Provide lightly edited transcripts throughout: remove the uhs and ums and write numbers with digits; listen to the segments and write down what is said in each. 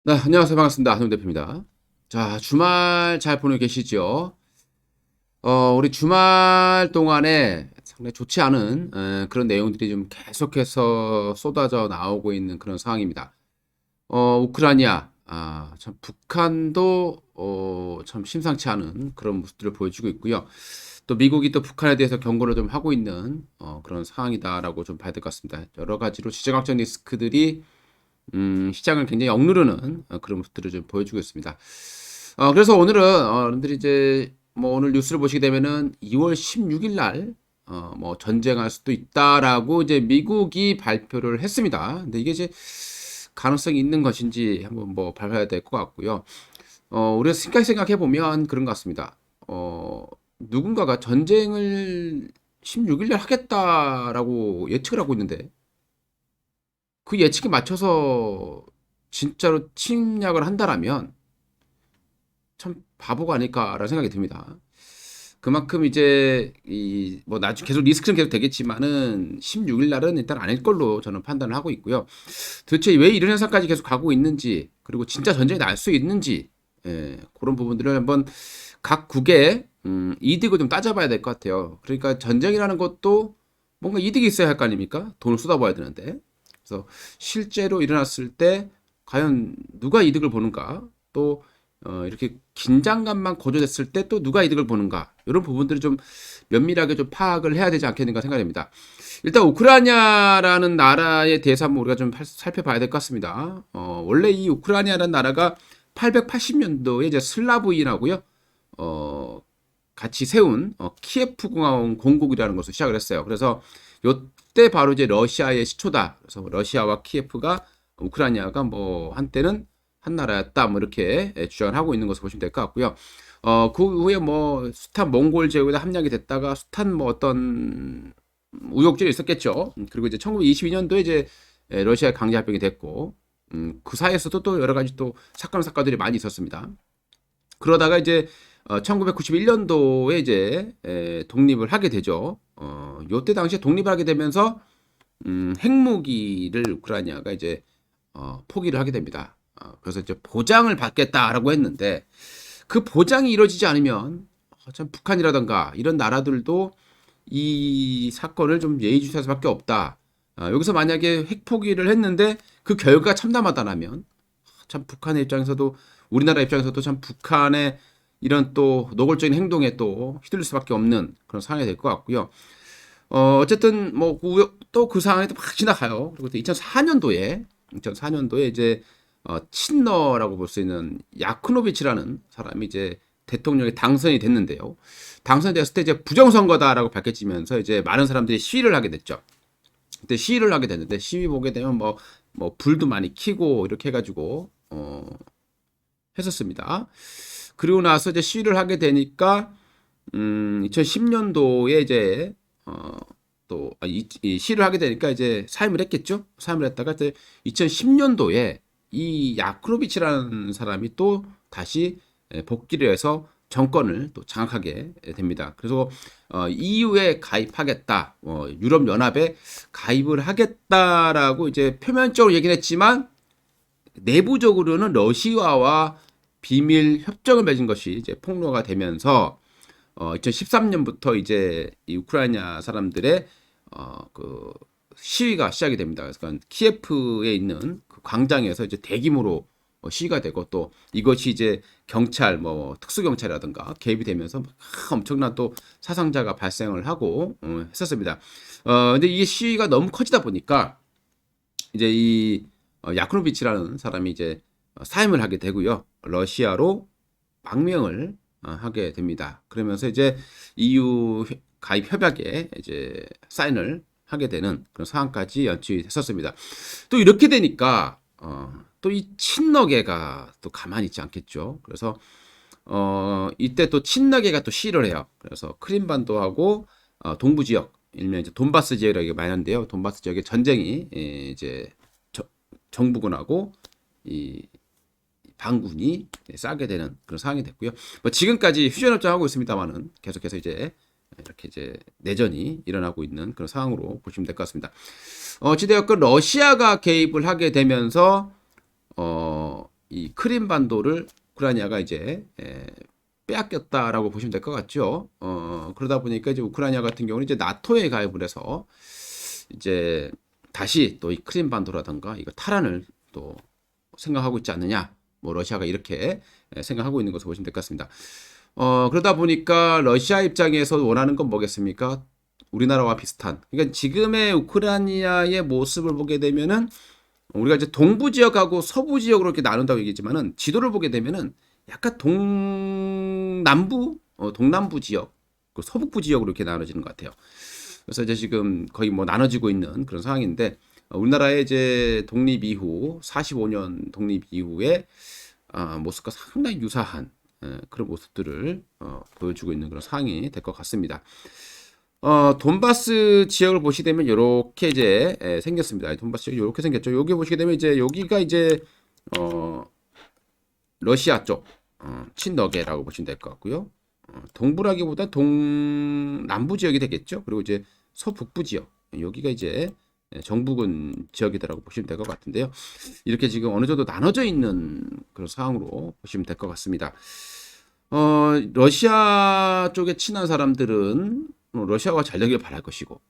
네, 안녕하세요. 반갑습니다. 한용 대표입니다. 자, 주말 잘 보내고 계시죠? 우리 주말 동안에 상당히 좋지 않은 그런 내용들이 좀 계속해서 쏟아져 나오고 있는 그런 상황입니다. 우크라이나, 참 북한도 참 심상치 않은 그런 모습들을 보여주고 있고요. 또 미국이 또 북한에 대해서 경고를 좀 하고 있는 그런 상황이다라고 좀 봐야 될 것 같습니다. 여러 가지로 지정학적 리스크들이 시장을 굉장히 억누르는 그런 모습들을 좀 보여주고 있습니다. 그래서 오늘은 여러분들이 이제 뭐 오늘 뉴스를 보시게 되면은 2월 16일 날 뭐 전쟁할 수도 있다라고 이제 미국이 발표를 했습니다. 근데 이게 이제 가능성이 있는 것인지 한번 뭐 봐야 될 것 같고요. 우리가 생각해 보면 그런 것 같습니다. 누군가가 전쟁을 16일 날 하겠다라고 예측을 하고 있는데 그 예측에 맞춰서 진짜로 침략을 한다라면 참 바보가 아닐까라는 생각이 듭니다. 그만큼 이제 이 뭐 나중 계속 리스크는 계속 되겠지만은 16일 날은 일단 아닐 걸로 저는 판단을 하고 있고요. 도대체 왜 이런 현상까지 계속 가고 있는지 그리고 진짜 전쟁이 날 수 있는지 그런 부분들을 한번 각 국의 이득을 좀 따져봐야 될 것 같아요. 그러니까 전쟁이라는 것도 뭔가 이득이 있어야 할 거 아닙니까? 돈을 쏟아부어야 되는데. 그래서 실제로 일어났을 때 과연 누가 이득을 보는가? 또 이렇게 긴장감만 고조됐을 때 또 누가 이득을 보는가? 이런 부분들을 좀 면밀하게 좀 파악을 해야 되지 않겠는가 생각됩니다. 일단 우크라이나라는 나라에 대해서 한번 우리가 좀 살펴봐야 될 것 같습니다. 원래 이 우크라이나라는 나라가 880년도에 이제 슬라브인하고요, 어, 같이 세운 키예프 공화국 공국이라는 것을 시작을 했어요. 그래서 요때 바로 이제 러시아의 시초다. 그래서 러시아와 키예프가 우크라이나가 뭐 한때는 한 나라였다. 뭐 이렇게 주장을 하고 있는 것을 보시면 될 것 같고요. 그 후에 뭐 숱한 몽골 제국에 함량이 됐다가 숱한 뭐 어떤 우욕절이 있었겠죠. 그리고 이제 1922년도에 이제 러시아 강제 합병이 됐고, 그 사이에서도 또 여러 가지 또 사건들이 많이 있었습니다. 그러다가 이제 1991년도에 이제 독립을 하게 되죠. 요때 당시에 독립을 하게 되면서 핵무기를 우크라이나가 이제 포기를 하게 됩니다. 그래서 이제 보장을 받겠다라고 했는데 그 보장이 이루어지지 않으면 참 북한이라던가 이런 나라들도 이 사건을 좀 예의주시할 수밖에 없다. 여기서 만약에 핵 포기를 했는데 그 결과가 참담하다라면 참 북한의 입장에서도 우리나라 입장에서도 참 북한의 이런 또 노골적인 행동에 또 휘둘릴 수밖에 없는 그런 상황이 될 것 같고요. 어쨌든 뭐 또 그 상황이 또 막 지나가요. 그리고 또 2004년도에 이제 친러라고 볼 수 있는 야크노비치라는 사람이 이제 대통령에 당선이 됐는데요. 당선됐을 때 이제 부정선거다라고 밝혀지면서 이제 많은 사람들이 시위를 하게 됐죠. 그때 시위를 하게 됐는데 시위 보게 되면 뭐 불도 많이 켜고 이렇게 해가지고 했었습니다. 그리고 나서 이제 시위를 하게 되니까 2010년도에 이제 이 시위를 하게 되니까 이제 사임을 했겠죠. 사임을 했다가 이제 2010년도에 이 야크로비치라는 사람이 또 다시 복귀를 해서 정권을 또 장악하게 됩니다. 그래서 EU에 가입하겠다, 유럽 연합에 가입을 하겠다라고 이제 표면적으로 얘기는 했지만 내부적으로는 러시아와 비밀 협정을 맺은 것이 이제 폭로가 되면서 2013년부터 이제 이 우크라이나 사람들의 그 시위가 시작이 됩니다. 그래서 키예프에 있는 그 광장에서 이제 대규모로 시위가 되고 또 이것이 이제 경찰 뭐 특수경찰이라든가 개입이 되면서 엄청난 또 사상자가 발생을 하고 했었습니다. 근데 이게 시위가 너무 커지다 보니까 이제 이 야크노비치라는 사람이 이제 사임을 하게 되고요. 러시아로 망명을 하게 됩니다. 그러면서 이제 EU 가입 협약에 이제 사인을 하게 되는 그런 상황까지 연출했었습니다. 또 이렇게 되니까 또 이 친러계가 또 가만히 있지 않겠죠. 그래서 이때 또 친러계가 또 시위를 해요. 그래서 크림반도하고 동부 지역 일명 이제 돈바스 지역이라고 많이 하는데요. 돈바스 지역에 전쟁이 이제 정부군하고 이 반군이 싸게 되는 그런 상황이 됐고요. 뭐 지금까지 휴전협정하고 있습니다만은 계속해서 이제 이렇게 이제 내전이 일어나고 있는 그런 상황으로 보시면 될 것 같습니다. 어찌되었건 러시아가 개입을 하게 되면서 이 크림반도를 우크라이나가 이제 빼앗겼다라고 보시면 될 것 같죠. 그러다 보니까 이제 우크라이나 같은 경우는 이제 나토에 가입을 해서 이제 다시 또 이 크림반도라든가 이거 탈환을 또 생각하고 있지 않느냐. 뭐 러시아가 이렇게 생각하고 있는 것으로 보시면 될 것 같습니다. 그러다 보니까 러시아 입장에서 원하는 건 뭐겠습니까? 우리나라와 비슷한. 그러니까 지금의 우크라이나의 모습을 보게 되면은 우리가 이제 동부 지역하고 서부 지역으로 이렇게 나눈다고 얘기했지만은 지도를 보게 되면은 약간 동남부 지역, 그 서북부 지역으로 이렇게 나눠지는 것 같아요. 그래서 이제 지금 거의 뭐 나눠지고 있는 그런 상황인데 우리나라의 이제 독립 이후 45년 독립 이후에 모습과 상당히 유사한 그런 모습들을 보여주고 있는 그런 상황이 될 것 같습니다. 돈바스 지역을 보시게 되면 이렇게 이제 생겼습니다. 돈바스 지역 이렇게 생겼죠. 여기 보시게 되면 이제 여기가 이제 러시아 쪽 친너게라고 보시면 될 것 같고요. 동부라기보다 동남부 지역이 되겠죠. 그리고 이제 서북부 지역 여기가 이제 정부군 지역이다라고 보시면 될 것 같은데요. 이렇게 지금 어느 정도 나눠져 있는 그런 상황으로 보시면 될 것 같습니다. 러시아 쪽에 친한 사람들은 러시아가 잘 되길 바랄 것이고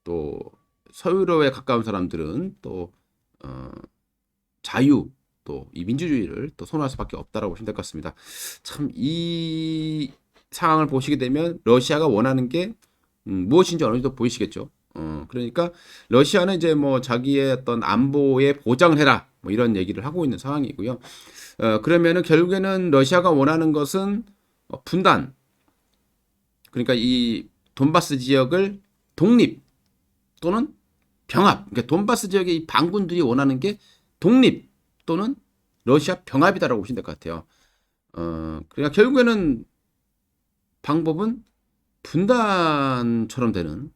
또 서유럽에 가까운 사람들은 또 자유 또 이 민주주의를 또 선호할 수밖에 없다라고 보시면 될 것 같습니다. 참 이 상황을 보시게 되면 러시아가 원하는 게 무엇인지 어느 정도 보이시겠죠. 그러니까 러시아는 이제 뭐 자기의 어떤 안보에 보장을 해라 뭐 이런 얘기를 하고 있는 상황이고요. 그러면은 결국에는 러시아가 원하는 것은 분단, 그러니까 이 돈바스 지역을 독립 또는 병합. 그러니까 돈바스 지역의 이 반군들이 원하는 게 독립 또는 러시아 병합이다라고 보시면 될 것 같아요. 그러니까 결국에는 방법은 분단처럼 되는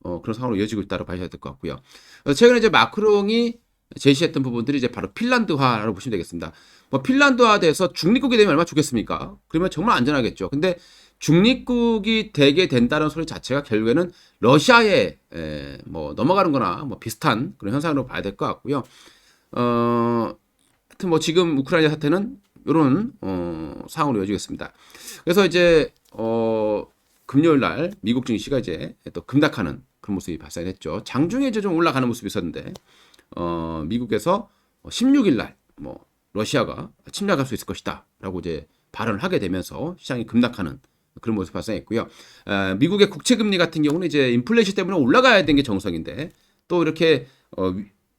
그런 상황으로 이어지고 있다고 봐야 될 것 같고요. 최근에 이제 마크롱이 제시했던 부분들이 이제 바로 핀란드화라고 보시면 되겠습니다. 뭐 핀란드화 돼서 중립국이 되면 얼마나 좋겠습니까? 그러면 정말 안전하겠죠. 근데 중립국이 되게 된다는 소리 자체가 결국에는 러시아에 뭐 넘어가는 거나 뭐 비슷한 그런 현상으로 봐야 될 것 같고요. 하여튼 뭐 지금 우크라이나 사태는 이런 상황으로 이어지겠습니다. 그래서 이제 금요일 날 미국 증시가 이제 또 급락하는 그런 모습이 발생했죠. 장중에 이제 좀 올라가는 모습이 있었는데 미국에서 16일 날 뭐 러시아가 침략할 수 있을 것이다라고 이제 발언을 하게 되면서 시장이 급락하는 그런 모습이 발생했고요. 미국의 국채 금리 같은 경우는 이제 인플레이션 때문에 올라가야 되는 게 정석인데 또 이렇게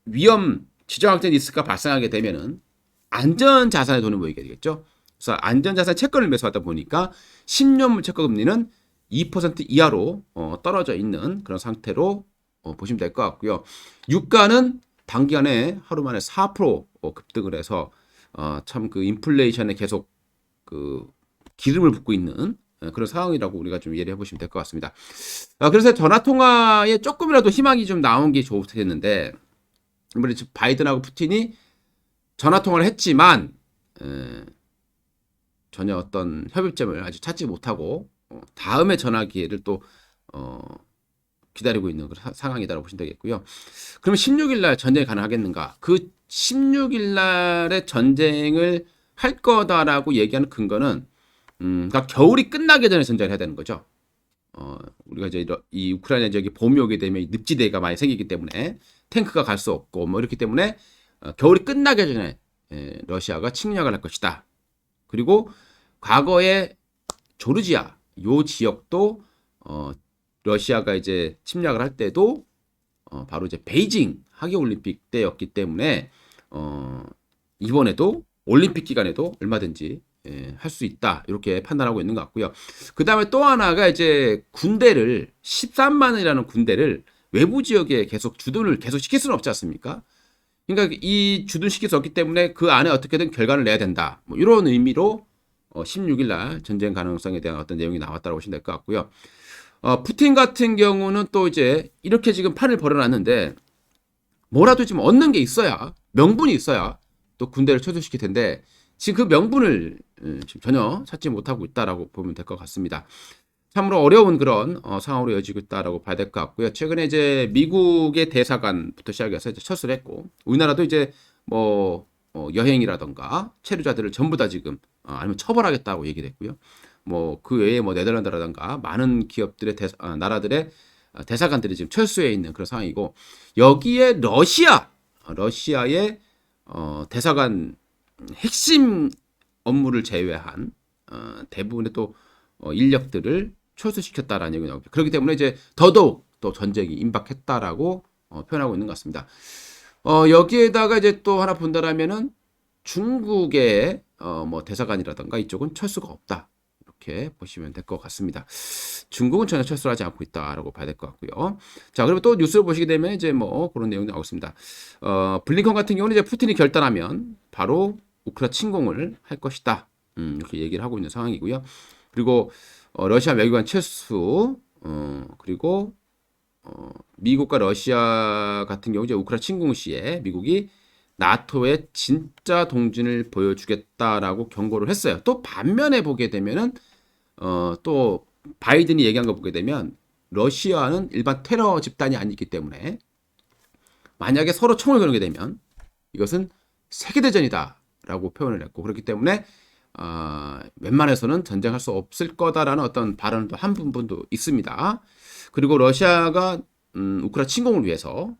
위험 지정학적 리스크가 발생하게 되면은 안전 자산의 돈을 모이게 되겠죠. 그래서 안전 자산 채권을 매수하다 보니까 10년물 채권 금리는 2% 이하로 떨어져 있는 그런 상태로 보시면 될 것 같고요. 유가는 단기간에 하루 만에 4% 급등을 해서 참 그 인플레이션에 계속 그 기름을 붓고 있는 그런 상황이라고 우리가 좀 이해를 해보시면 될 것 같습니다. 그래서 전화 통화에 조금이라도 희망이 좀 나온 게 좋겠는데 이번에 바이든하고 푸틴이 전화 통화를 했지만 전혀 어떤 협의점을 아직 찾지 못하고 다음에 전화 기회를 또 기다리고 있는 그런 상황이다라고 보시면 되겠고요. 그러면 16일 날 전쟁이 가능하겠는가? 그 16일 날의 전쟁을 할 거다라고 얘기하는 근거는 그러니까 겨울이 끝나기 전에 전쟁을 해야 되는 거죠. 우리가 이제 이 우크라이나 지역이 봄이 오게 되면 늪지대가 많이 생기기 때문에 탱크가 갈 수 없고 뭐 이렇기 때문에 겨울이 끝나기 전에 러시아가 침략을 할 것이다. 그리고 과거에 조르지아 요 지역도 러시아가 이제 침략을 할 때도 바로 이제 베이징 하계올림픽 때였기 때문에 이번에도 올림픽 기간에도 얼마든지 할 수 있다 이렇게 판단하고 있는 것 같고요. 그 다음에 또 하나가 이제 군대를 13만이라는 군대를 외부 지역에 계속 주둔을 계속 시킬 수는 없지 않습니까? 그러니까 이 주둔시킬 수 없기 때문에 그 안에 어떻게든 결과를 내야 된다. 뭐 이런 의미로 16일 날 전쟁 가능성에 대한 어떤 내용이 나왔다고 보시면 될 것 같고요. 푸틴 같은 경우는 또 이제 이렇게 지금 판을 벌여놨는데 뭐라도 지금 얻는 게 있어야 명분이 있어야 또 군대를 철수시킬 텐데 지금 그 명분을 지금 전혀 찾지 못하고 있다라고 보면 될 것 같습니다. 참으로 어려운 그런 상황으로 이어지고 있다라고 봐야 될 것 같고요. 최근에 이제 미국의 대사관부터 시작해서 이제 철수를 했고 우리나라도 이제 뭐 여행이라던가 체류자들을 전부 다 지금 아니면 처벌하겠다고 얘기를 했고요. 뭐 그 외에 뭐 네덜란드라던가 많은 기업들의 나라들의 대사관들이 지금 철수해 있는 그런 상황이고 여기에 러시아의 대사관 핵심 업무를 제외한 대부분의 또 인력들을 철수시켰다라는 얘기가 나옵니다. 그렇기 때문에 이제 더더욱 또 전쟁이 임박했다라고 표현하고 있는 것 같습니다. 여기에다가 이제 또 하나 본다라면은 중국의 뭐 대사관이라던가 이쪽은 철수가 없다. 이렇게 보시면 될 것 같습니다. 중국은 전혀 철수를 하지 않고 있다라고 봐야 될 것 같고요. 자, 그리고 또 뉴스를 보시게 되면 이제 뭐 그런 내용이 나오고 있습니다. 블링컨 같은 경우는 이제 푸틴이 결단하면 바로 우크라 침공을 할 것이다. 이렇게 얘기를 하고 있는 상황이고요. 그리고 러시아 외교관 철수, 그리고 미국과 러시아 같은 경우 이제 우크라 침공 시에 미국이 나토의 진짜 동진을 보여주겠다라고 경고를 했어요. 또 반면에 보게 되면은 또 바이든이 얘기한 거 보게 되면 러시아는 일반 테러 집단이 아니기 때문에 만약에 서로 총을 겨누게 되면 이것은 세계대전이다라고 표현을 했고 그렇기 때문에 웬만해서는 전쟁할 수 없을 거다라는 어떤 발언도 한 부분도 있습니다. 그리고 러시아가 우크라 침공을 위해서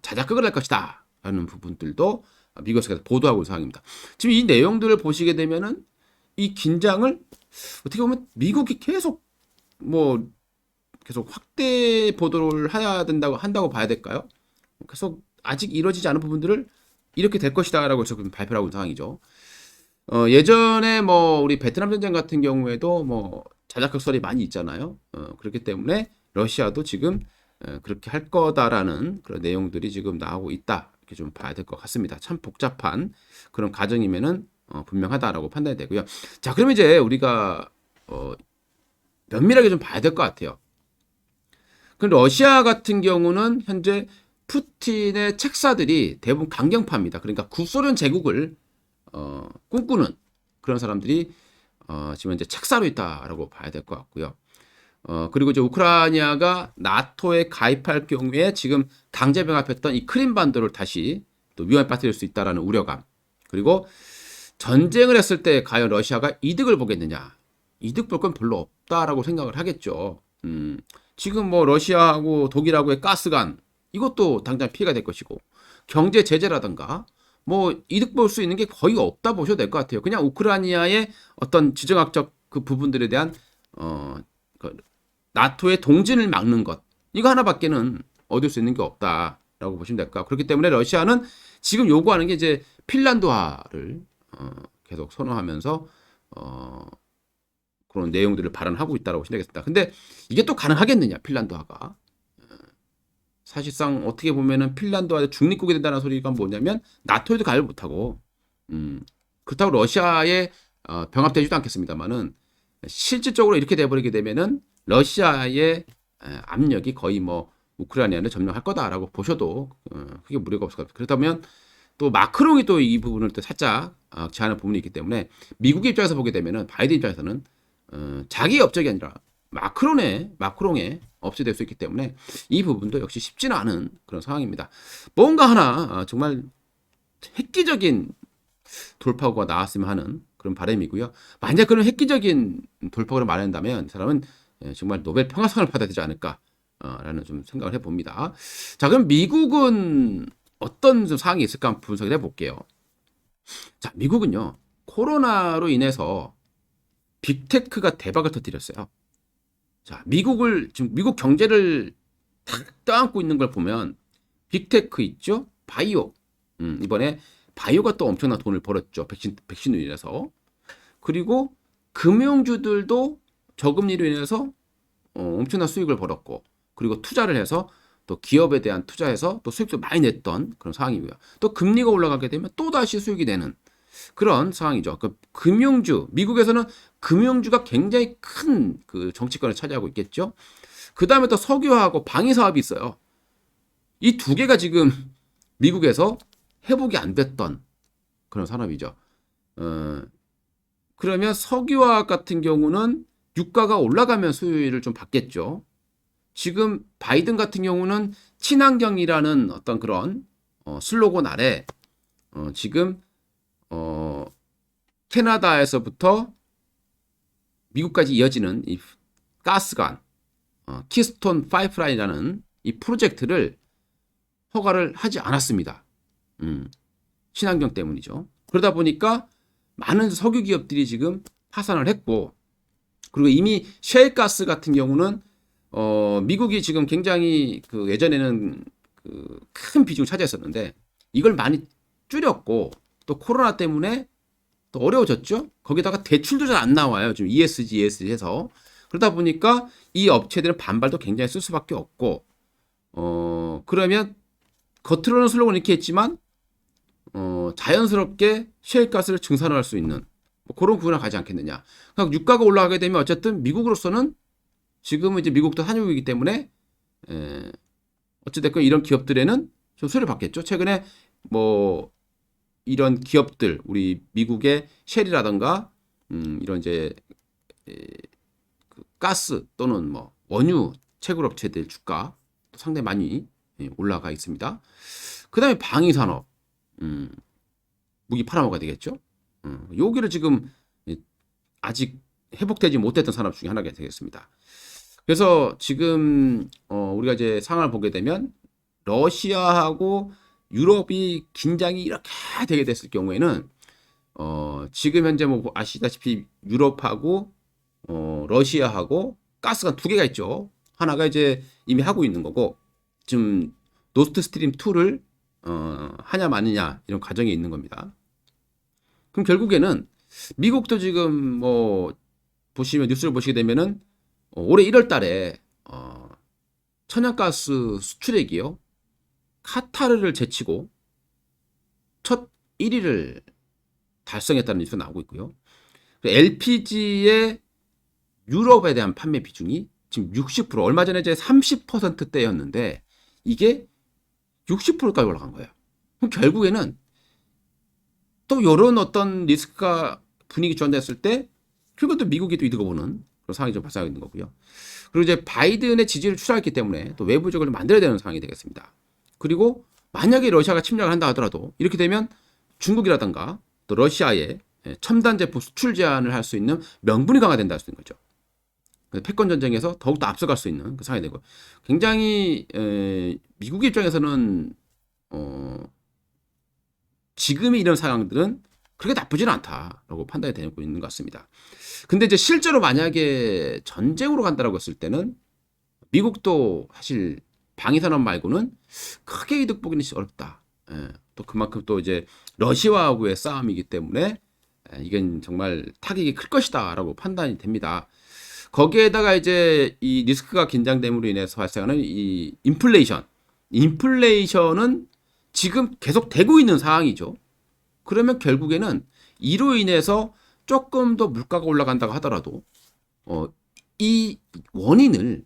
자작극을 할 것이다 라는 부분들도 미국에서 보도하고 있는 상황입니다. 지금 이 내용들을 보시게 되면은 이 긴장을 어떻게 보면 미국이 계속 확대 보도를 해야 한다고 봐야 될까요? 계속 아직 이루어지지 않은 부분들을 이렇게 될 것이다라고 지금 발표를 하고 있는 상황이죠. 예전에 뭐 우리 베트남 전쟁 같은 경우에도 뭐 자작극설이 많이 있잖아요. 그렇기 때문에 러시아도 지금 그렇게 할 거다라는 그런 내용들이 지금 나오고 있다. 이렇게 좀 봐야 될 것 같습니다. 참 복잡한 그런 과정이면은 분명하다라고 판단이 되고요. 자, 그럼 이제 우리가 면밀하게 좀 봐야 될 것 같아요. 그럼 러시아 같은 경우는 현재 푸틴의 책사들이 대부분 강경파입니다. 그러니까 구소련 제국을 꿈꾸는 그런 사람들이 지금 이제 책사로 있다라고 봐야 될 것 같고요. 그리고 이제 우크라이나가 나토에 가입할 경우에 지금 강제 병합했던 이 크림반도를 다시 또 위험에 빠뜨릴 수 있다라는 우려감. 그리고 전쟁을 했을 때 과연 러시아가 이득을 보겠느냐? 이득 볼 건 별로 없다라고 생각을 하겠죠. 지금 뭐 러시아하고 독일하고의 가스관 이것도 당장 피해가 될 것이고 경제 제재라든가 뭐 이득 볼 수 있는 게 거의 없다 보셔도 될 것 같아요. 그냥 우크라이나의 어떤 지정학적 그 부분들에 대한 그 나토의 동진을 막는 것 이거 하나밖에는 얻을 수 있는 게 없다라고 보시면 될까. 그렇기 때문에 러시아는 지금 요구하는 게 이제 핀란드화를 계속 선호하면서 그런 내용들을 발언하고 있다라고 보시면 되겠습니다. 근데 이게 또 가능하겠느냐 핀란드화가. 사실상 어떻게 보면은 핀란드와 중립국이 된다는 소리가 뭐냐면 나토에도 가입을 못하고 그렇다고 러시아에 병합되지도 않겠습니다.만은 실질적으로 이렇게 돼버리게 되면은 러시아의 압력이 거의 뭐 우크라이나를 점령할 거다라고 보셔도 크게 무리가 없을 것 같아요. 그렇다면 또 마크롱이 또 이 부분을 또 살짝 제한하는 부분이 있기 때문에 미국의 입장에서 보게 되면은 바이든 입장에서는 자기 업적이 아니라 마크롱의 업적이 될 수 있기 때문에 이 부분도 역시 쉽지는 않은 그런 상황입니다. 뭔가 하나 정말 획기적인 돌파구가 나왔으면 하는 그런 바람이고요. 만약 그런 획기적인 돌파구를 마련한다면 사람은 정말 노벨 평화상을 받아야 되지 않을까라는 좀 생각을 해봅니다. 자, 그럼 미국은 어떤 좀 상황이 있을까 한번 분석을 해볼게요. 자, 미국은요 코로나로 인해서 빅테크가 대박을 터뜨렸어요. 자, 지금 미국 경제를 탁 떠안고 있는 걸 보면 빅테크 있죠? 바이오. 이번에 바이오가 또 엄청난 돈을 벌었죠. 백신으로 인해서. 그리고 금융주들도 저금리로 인해서 엄청난 수익을 벌었고, 그리고 투자를 해서 또 기업에 대한 투자해서 또 수익도 많이 냈던 그런 상황이고요. 또 금리가 올라가게 되면 또 다시 수익이 되는 그런 상황이죠. 그 미국에서는 금융주가 굉장히 큰 그 정치권을 차지하고 있겠죠. 그 다음에 또 석유하고 방위 사업이 있어요. 이 두 개가 지금 미국에서 회복이 안 됐던 그런 산업이죠. 그러면 석유화학 같은 경우는 유가가 올라가면 수혜를 좀 받겠죠. 지금 바이든 같은 경우는 친환경이라는 어떤 그런 슬로건 아래 지금 어, 캐나다에서부터 미국까지 이어지는 이 가스관, 키스톤 파이프라인이라는 이 프로젝트를 허가를 하지 않았습니다. 친환경 때문이죠. 그러다 보니까 많은 석유 기업들이 지금 파산을 했고, 그리고 이미 셰일가스 같은 경우는 미국이 지금 굉장히 그 예전에는 그 큰 비중을 차지했었는데 이걸 많이 줄였고, 또 코로나 때문에 또 어려워졌죠. 거기다가 대출도 잘 안 나와요. 지금 ESG 해서. 그러다 보니까 이 업체들은 반발도 굉장히 쓸 수밖에 없고, 그러면 겉으로는 슬로건 이렇게 했지만 자연스럽게 셰일가스를 증산할 수 있는 뭐 그런 구조로 가지 않겠느냐. 그러니까 유가가 올라가게 되면 어쨌든 미국으로서는 지금은 이제 미국도 산유국이기 때문에 어찌됐건 이런 기업들에는 좀 수혜를 받겠죠. 최근에 뭐 이런 기업들, 우리 미국의 쉘이라든가 이런 이제 그 가스 또는 뭐 원유 채굴 업체들 주가 상당히 많이 올라가 있습니다. 그다음에 방위 산업, 무기 팔아먹어야 되겠죠. 여기를 지금 아직 회복되지 못했던 산업 중에 하나가 되겠습니다. 그래서 지금 우리가 이제 상황을 보게 되면 러시아하고 유럽이 긴장이 이렇게 되게 됐을 경우에는 지금 현재 뭐 아시다시피 유럽하고 러시아하고 가스가 두 개가 있죠. 하나가 이제 이미 하고 있는 거고, 지금 노스트 스트림 2를 하냐 마느냐 이런 과정이 있는 겁니다. 그럼 결국에는 미국도 지금 뭐 보시면 뉴스를 보시게 되면은 올해 1월 달에 천연가스 수출액이요, 카타르를 제치고 첫 1위를 달성했다는 뉴스가 나오고 있고요. LPG의 유럽에 대한 판매 비중이 지금 60%, 얼마 전에 이제 30%대였는데 이게 60%까지 올라간 거예요. 그럼 결국에는 또 이런 어떤 리스크가 분위기 전환됐을 때 결국은 또 미국이 또 이득을 보는 그런 상황이 좀 발생하고 있는 거고요. 그리고 이제 바이든의 지지를 추락했기 때문에 또 외부적으로 만들어야 되는 상황이 되겠습니다. 그리고 만약에 러시아가 침략을 한다 하더라도 이렇게 되면 중국이라든가 또 러시아에 첨단 제품 수출 제한을 할 수 있는 명분이 강화된다 할 수 있는 거죠. 패권 전쟁에서 더욱더 앞서갈 수 있는 그 상황이 되고, 굉장히 미국 입장에서는 지금의 이런 상황들은 그렇게 나쁘지는 않다라고 판단이 되고 있는 것 같습니다. 근데 이제 실제로 만약에 전쟁으로 간다라고 했을 때는 미국도 사실 방위산업 말고는 크게 이득 보기는 어렵다. 또 그만큼 또 이제 러시아하고의 싸움이기 때문에 이건 정말 타격이 클 것이다라고 판단이 됩니다. 거기에다가 이제 이 리스크가 긴장됨으로 인해서 발생하는 이 인플레이션은 지금 계속 되고 있는 상황이죠. 그러면 결국에는 이로 인해서 조금 더 물가가 올라간다고 하더라도 이 원인을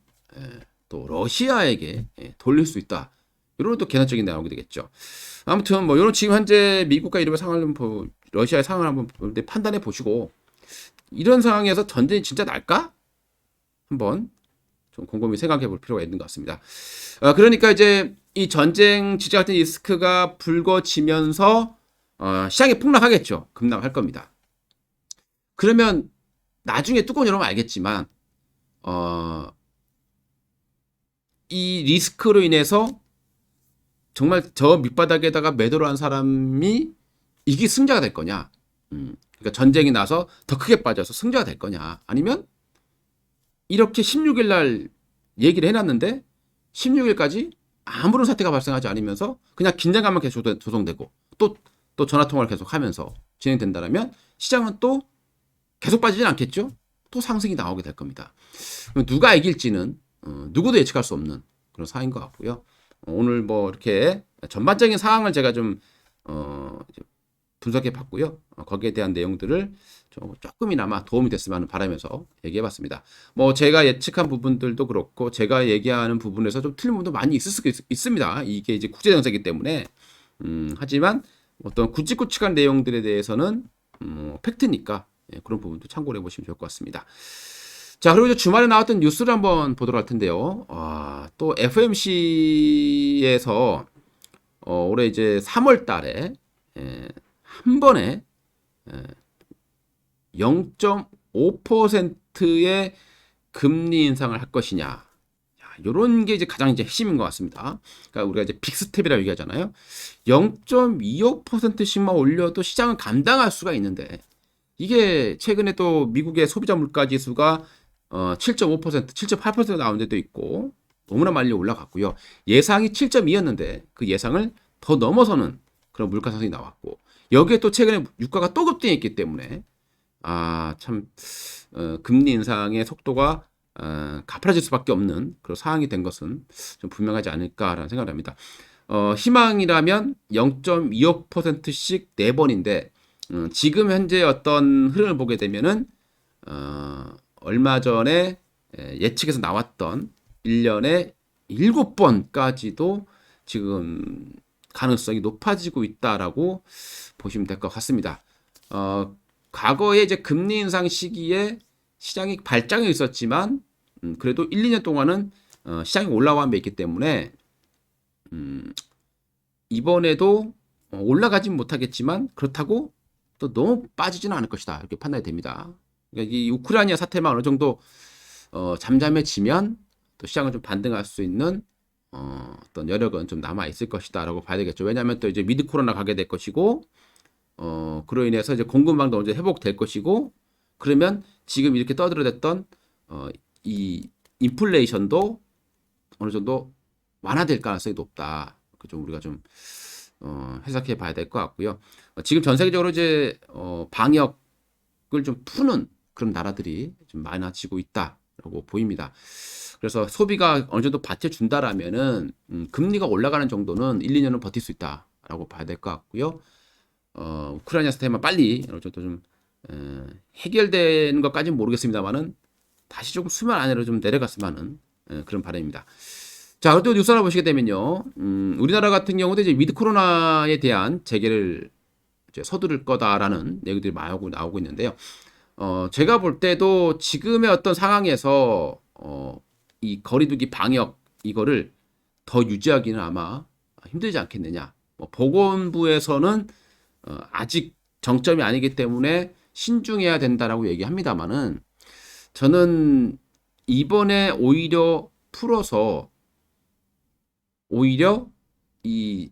또 러시아에게 돌릴 수 있다. 이런 또 계산적인 나오게 되겠죠. 아무튼 뭐 이런 지금 현재 미국과 이런 상황을 러시아의 상황을 한번 판단해 보시고, 이런 상황에서 전쟁이 진짜 날까? 한번 좀 곰곰이 생각해 볼 필요가 있는 것 같습니다. 그러니까 이제 이 전쟁 지지 같은 리스크가 불거지면서 시장이 폭락하겠죠. 급락할 겁니다. 그러면 나중에 뚜껑 열어보면 알겠지만 이 리스크로 인해서 정말 저 밑바닥에다가 매도를 한 사람이 이게 승자가 될 거냐, 그러니까 전쟁이 나서 더 크게 빠져서 승자가 될 거냐, 아니면 이렇게 16일 날 얘기를 해놨는데 16일까지 아무런 사태가 발생하지 않으면서 그냥 긴장감만 계속 조성되고 또 전화통화를 계속 하면서 진행된다면 시장은 또 계속 빠지진 않겠죠. 또 상승이 나오게 될 겁니다. 누가 이길지는 누구도 예측할 수 없는 그런 상황인 것 같고요. 오늘 뭐 이렇게 전반적인 상황을 제가 좀 분석해 봤고요. 거기에 대한 내용들을 조금이나마 도움이 됐으면 하는 바람에서 얘기해 봤습니다. 뭐 제가 예측한 부분들도 그렇고 제가 얘기하는 부분에서 좀 틀린 부분도 많이 있을 수 있습니다. 이게 이제 국제 정세이기 때문에 하지만 어떤 굵직굵직한 내용들에 대해서는 팩트니까 그런 부분도 참고를 해보시면 좋을 것 같습니다. 자, 그리고 이제 주말에 나왔던 뉴스를 한번 보도록 할 텐데요. 또 FMC에서 올해 이제 3월 달에 한 번에 0.5%의 금리 인상을 할 것이냐. 이런 게 이제 가장 이제 핵심인 것 같습니다. 그러니까 우리가 이제 빅스텝이라고 얘기하잖아요. 0.25%씩만 올려도 시장은 감당할 수가 있는데 이게 최근에 또 미국의 소비자 물가 지수가 7.5%, 7.8% 나온 데도 있고 너무나 많이 올라갔고요. 예상이 7.2였는데 그 예상을 더 넘어서는 그런 물가 상승이 나왔고 여기에 또 최근에 유가가 또 급등했기 때문에 참 금리 인상의 속도가 가파라질 수밖에 없는 그런 상황이 된 것은 좀 분명하지 않을까라는 생각을 합니다. 희망이라면 0.25%씩 4번인데 지금 현재 어떤 흐름을 보게 되면은 얼마 전에 예측에서 나왔던 1년에 7번까지도 지금 가능성이 높아지고 있다라고 보시면 될 것 같습니다. 과거에 이제 금리 인상 시기에 시장이 발작이 있었지만 그래도 1, 2년 동안은 시장이 올라와 있기 때문에 이번에도 올라가진 못하겠지만 그렇다고 또 너무 빠지지는 않을 것이다 이렇게 판단이 됩니다. 그러니까 이 우크라이나 사태만 어느 정도 잠잠해지면 또 시장을 좀 반등할 수 있는 어떤 여력은 좀 남아 있을 것이다라고 봐야 되겠죠. 왜냐하면 또 이제 미드 코로나 가게 될 것이고 그로 인해서 이제 공급망도 언제 회복될 것이고 그러면 지금 이렇게 떠들어댔던 이 인플레이션도 어느 정도 완화될 가능성이 높다. 좀 우리가 좀 해석해 봐야 될 것 같고요. 지금 전 세계적으로 이제 방역을 좀 푸는 그런 나라들이 좀 많아지고 있다라고 보입니다. 그래서 소비가 어느 정도 받쳐준다라면은 금리가 올라가는 정도는 1, 2년은 버틸 수 있다라고 봐야 될 것 같고요. 우크라이나 사태만 빨리 어느 정도 좀 해결되는 것까지는 모르겠습니다만은 다시 조금 수면 아래로 좀 내려갔으면 하는 그런 바람입니다. 자, 또 뉴스 하나 보시게 되면요. 우리나라 같은 경우도 이제 위드 코로나에 대한 재개를 이제 서두를 거다라는 얘기들이 많이 나오고 있는데요. 제가 볼 때도 지금의 어떤 상황에서 이 거리두기 방역 이거를 더 유지하기는 아마 힘들지 않겠느냐. 보건부에서는 아직 정점이 아니기 때문에 신중해야 된다라고 얘기합니다만은 저는 이번에 오히려 풀어서 오히려 이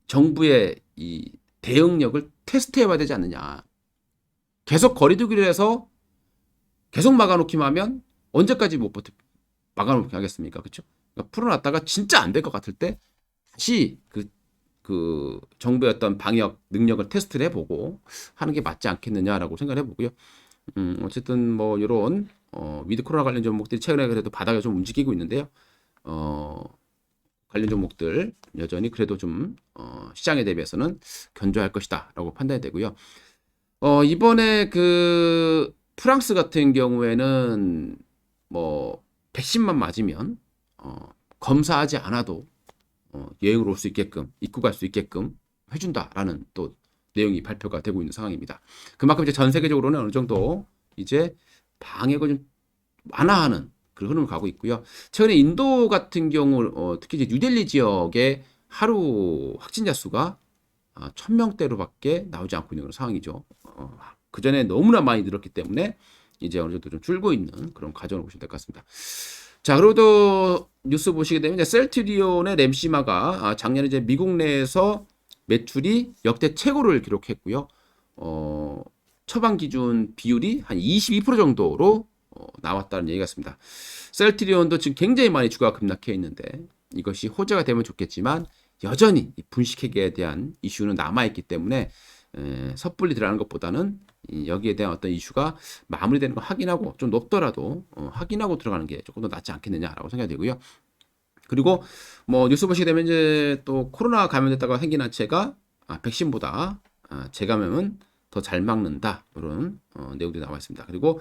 정부의 이 대응력을 테스트해봐야 되지 않느냐. 계속 거리두기를 해서 계속 막아놓기만 하면 언제까지 못 버티 막아놓게 하겠습니까? 그렇죠? 그러니까 풀어놨다가 진짜 안 될 것 같을 때 다시 그 정부의 어떤 방역 능력을 테스트를 해보고 하는 게 맞지 않겠느냐라고 생각을 해보고요. 어쨌든 뭐 이런 위드 코로나 관련 종목들이 최근에 그래도 바닥에 좀 움직이고 있는데요. 관련 종목들 여전히 그래도 좀 시장에 대비해서는 견조할 것이다라고 판단이 되고요. 이번에 그 프랑스 같은 경우에는 뭐 백신만 맞으면 검사하지 않아도 여행을 올 수 있게끔 입국 갈 수 있게끔 해준다라는 또 내용이 발표가 되고 있는 상황입니다. 그만큼 이제 전 세계적으로는 어느 정도 이제 방역을 좀 완화하는 그런 흐름을 가고 있고요. 최근에 인도 같은 경우 특히 이제 뉴델리 지역에 하루 확진자 수가 1000명대로밖에 나오지 않고 있는 그런 상황이죠. 그 전에 너무나 많이 늘었기 때문에 이제 어느 정도 좀 줄고 있는 그런 과정을 보시면 될 것 같습니다. 자, 그리고 또 뉴스 보시게 되면 이제 셀트리온의 램시마가 작년에 이제 미국 내에서 매출이 역대 최고를 기록했고요. 처방 기준 비율이 한 22% 정도로 나왔다는 얘기가 있습니다. 셀트리온도 지금 굉장히 많이 주가가 급락해 있는데 이것이 호재가 되면 좋겠지만 여전히 분식회계에 대한 이슈는 남아있기 때문에 섣불리 들어가는 것보다는 여기에 대한 어떤 이슈가 마무리되는 걸 확인하고 좀 높더라도 확인하고 들어가는 게 조금 더 낫지 않겠느냐라고 생각이 되고요. 그리고 뭐 뉴스 보시게 되면 이제 또 코로나 감염됐다가 생긴 한체가 백신보다 재감염은 더 잘 막는다 이런 내용들이 나와 있습니다. 그리고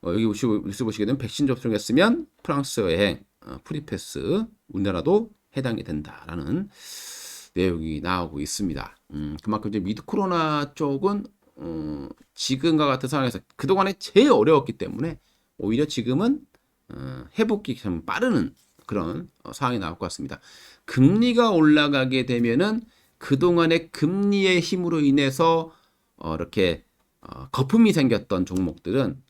여기 뉴스 보시게 되면 백신 접종했으면 프랑스 여행 프리패스 우리나라도 해당이 된다라는 내용이 나오고 있습니다. 그만큼 이제 미드 코로나 쪽은 지금과 같은 상황에서 그동안에 제일 어려웠기 때문에 오히려 지금은 회복이 좀 빠르는 그런 상황이 나올 것 같습니다. 금리가 올라가게 되면은 그동안의 금리의 힘으로 인해서 이렇게 거품이 생겼던 종목들은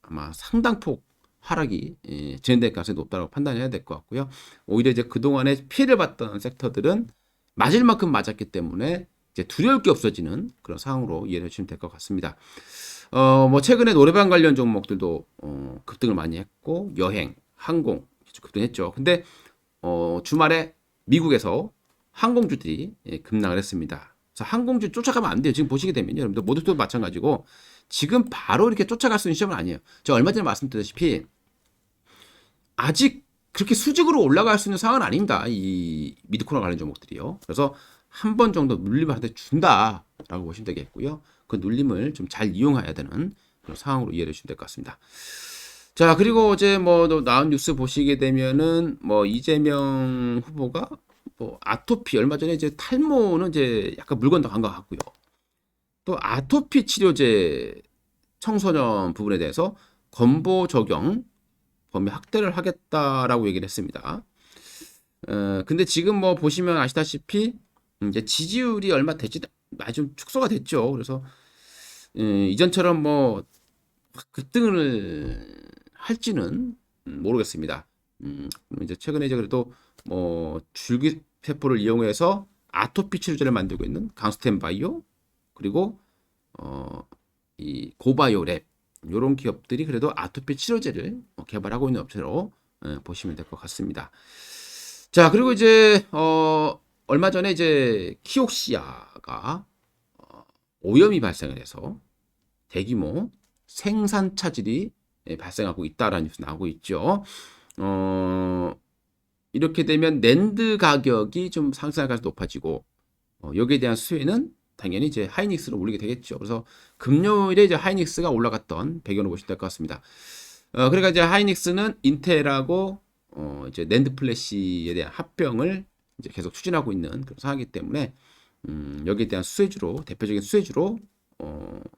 아마 상당폭 하락이 진행될 가능성이 높다고 판단해야 될 것 같고요. 오히려 이제 그동안에 피해를 봤던 섹터들은 맞을 만큼 맞았기 때문에 이제 두려울 게 없어지는 그런 상황으로 이해해 주시면 될 것 같습니다. 뭐 최근에 노래방 관련 종목들도 급등을 많이 했고 여행, 항공 급등했죠. 근데 주말에 미국에서 항공주들이 급락을 했습니다. 그래서 항공주 쫓아가면 안 돼요. 지금 보시게 되면요. 여러분들 모두 마찬가지고 지금 바로 이렇게 쫓아갈 수 있는 시점은 아니에요. 제가 얼마 전에 말씀드렸다시피 아직 그렇게 수직으로 올라갈 수 있는 상황은 아닙니다. 이 미드코너 관련 종목들이요. 그래서 한 번 정도 눌림을 한테 준다라고 보시면 되겠고요. 그 눌림을 좀 잘 이용해야 되는 그런 상황으로 이해해 주시면 될 것 같습니다. 자, 그리고 어제 뭐 나온 뉴스 보시게 되면은 뭐 이재명 후보가 뭐 아토피 얼마 전에 이제 탈모는 이제 약간 물 건너간 것 같고요. 또 아토피 치료제 청소년 부분에 대해서 건보 적용 범위 확대를 하겠다라고 얘기를 했습니다. 근데 지금 뭐 보시면 아시다시피 이제 지지율이 얼마 되지 많이 좀 축소가 됐죠. 그래서 이전처럼 뭐 급등을 할지는 모르겠습니다. 이제 최근에 이제 그래도 뭐 줄기세포를 이용해서 아토피 치료제를 만들고 있는 강스텐 바이오 그리고 이 고바이오랩 이런 기업들이 그래도 아토피 치료제를 개발하고 있는 업체로 보시면 될 것 같습니다. 자, 그리고 이제 얼마 전에 이제 키옥시아가 오염이 발생을 해서 대규모 생산 차질이 발생하고 있다라는 뉴스 나오고 있죠. 이렇게 되면 낸드 가격이 좀 상승할 가능성이 높아지고 여기에 대한 수혜는 당연히 이제 하이닉스로 올리게 되겠죠. 그래서 금요일에 이제 하이닉스가 올라갔던 배경으로 보시면 될 것 같습니다. 그러니까 이제 하이닉스는 인텔하고 이제 낸드 플래시에 대한 합병을 이제 계속 추진하고 있는 그런 상황이기 때문에 여기에 대한 수혜주로 대표적인 수혜주로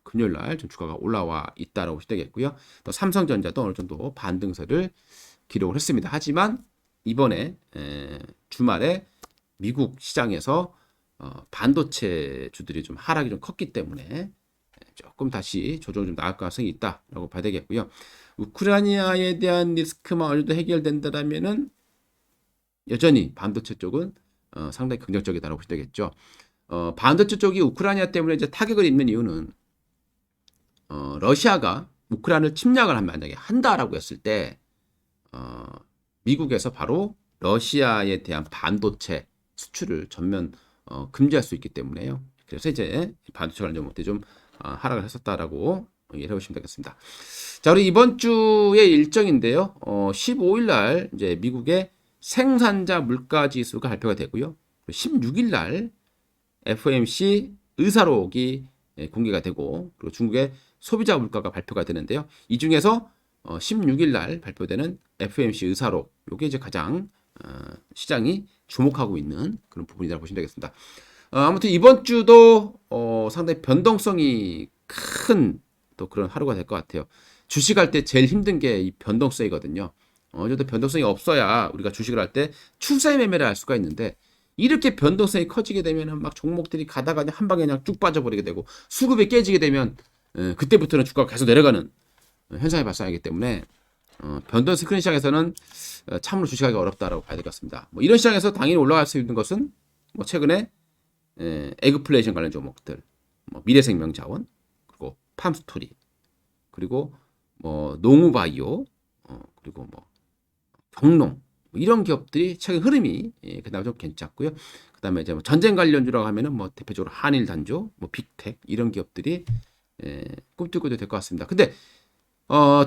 금요일 날 좀 주가가 올라와 있다라고 보시면 되겠고요. 또 삼성전자도 어느 정도 반등세를 기록을 했습니다. 하지만 이번에 주말에 미국 시장에서 반도체 주들이 좀 하락이 좀 컸기 때문에 조금 다시 조정이 좀 나올 가능성이 있다라고 봐야 되겠고요. 우크라이나에 대한 리스크만 어느 정도 해결된다면은 여전히 반도체 쪽은 상당히 긍정적이다라고 보시면 되겠죠. 반도체 쪽이 우크라이나 때문에 이제 타격을 입는 이유는 러시아가 우크라이나를 침략을 만약에 한다라고 했을 때 미국에서 바로 러시아에 대한 반도체 수출을 전면 금지할 수 있기 때문에요. 그래서 이제 반도체 관련 종목들이 좀 하락을 했었다라고 이해해 보시면 되겠습니다. 자, 우리 이번 주의 일정인데요. 15일 날 이제 미국의 생산자 물가 지수가 발표가 되고요. 16일 날 FOMC 의사록이 공개가 되고 그리고 중국의 소비자 물가가 발표가 되는데요. 이 중에서 16일 날 발표되는 FOMC 의사록 이게 이제 가장 시장이 주목하고 있는 그런 부분이라고 보시면 되겠습니다. 아무튼 이번 주도 상당히 변동성이 큰 또 그런 하루가 될 것 같아요. 주식할 때 제일 힘든 게 이 변동성이거든요. 어느 정도 변동성이 없어야 우리가 주식을 할 때 추세 매매를 할 수가 있는데 이렇게 변동성이 커지게 되면 막 종목들이 가다가 그냥 한 방에 그냥 쭉 빠져버리게 되고 수급이 깨지게 되면 그때부터는 주가가 계속 내려가는 현상이 발생하기 때문에 변동성이 큰 시장에서는 참으로 주식하기 어렵다라고 봐야 될 것 같습니다. 뭐 이런 시장에서 당연히 올라갈 수 있는 것은 뭐 최근에 에그플레이션 관련 종목들, 뭐 미래생명자원, 그리고 팜스토리, 그리고 뭐 농우바이오, 그리고 뭐 경농 뭐 이런 기업들이 최근 흐름이 그나마 좀 괜찮고요. 그다음에 이제 뭐 전쟁 관련주라고 하면은 뭐 대표적으로 한일단조, 뭐 빅텍 이런 기업들이 꿈틀꿈틀 될 것 같습니다. 근데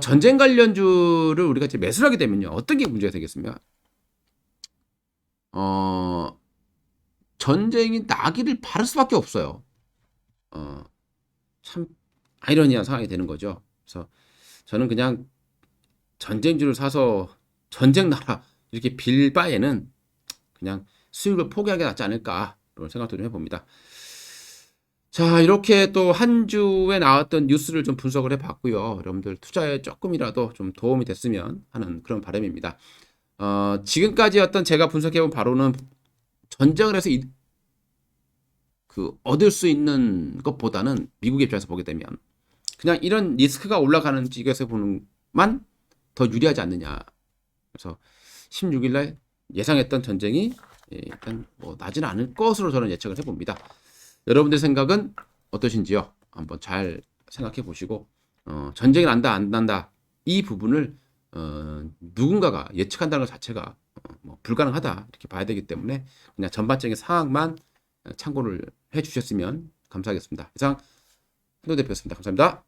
전쟁 관련주를 우리가 이제 매수를 하게 되면요 어떤 게 문제가 되겠습니까? 전쟁이 나기를 바랄 수밖에 없어요. 참 아이러니한 상황이 되는 거죠. 그래서 저는 그냥 전쟁주를 사서 전쟁 나라 이렇게 빌 바에는 그냥 수익을 포기하게 낫지 않을까 그런 생각도 좀 해봅니다. 자, 이렇게 또 한 주에 나왔던 뉴스를 좀 분석을 해봤고요. 여러분들 투자에 조금이라도 좀 도움이 됐으면 하는 그런 바람입니다. 지금까지 어떤 제가 분석해본 바로는 전쟁을 해서 그 얻을 수 있는 것보다는 미국 입장에서 보게 되면 그냥 이런 리스크가 올라가는 쪽에서 보는만 더 유리하지 않느냐. 그래서 16일 날 예상했던 전쟁이 일단 뭐 나지는 않을 것으로 저는 예측을 해봅니다. 여러분들 생각은 어떠신지요? 한번 잘 생각해 보시고 전쟁이 난다 안 난다 이 부분을 누군가가 예측한다는 것 자체가 뭐 불가능하다 이렇게 봐야 되기 때문에 그냥 전반적인 상황만 참고를 해주셨으면 감사하겠습니다. 이상 한도 대표였습니다. 감사합니다.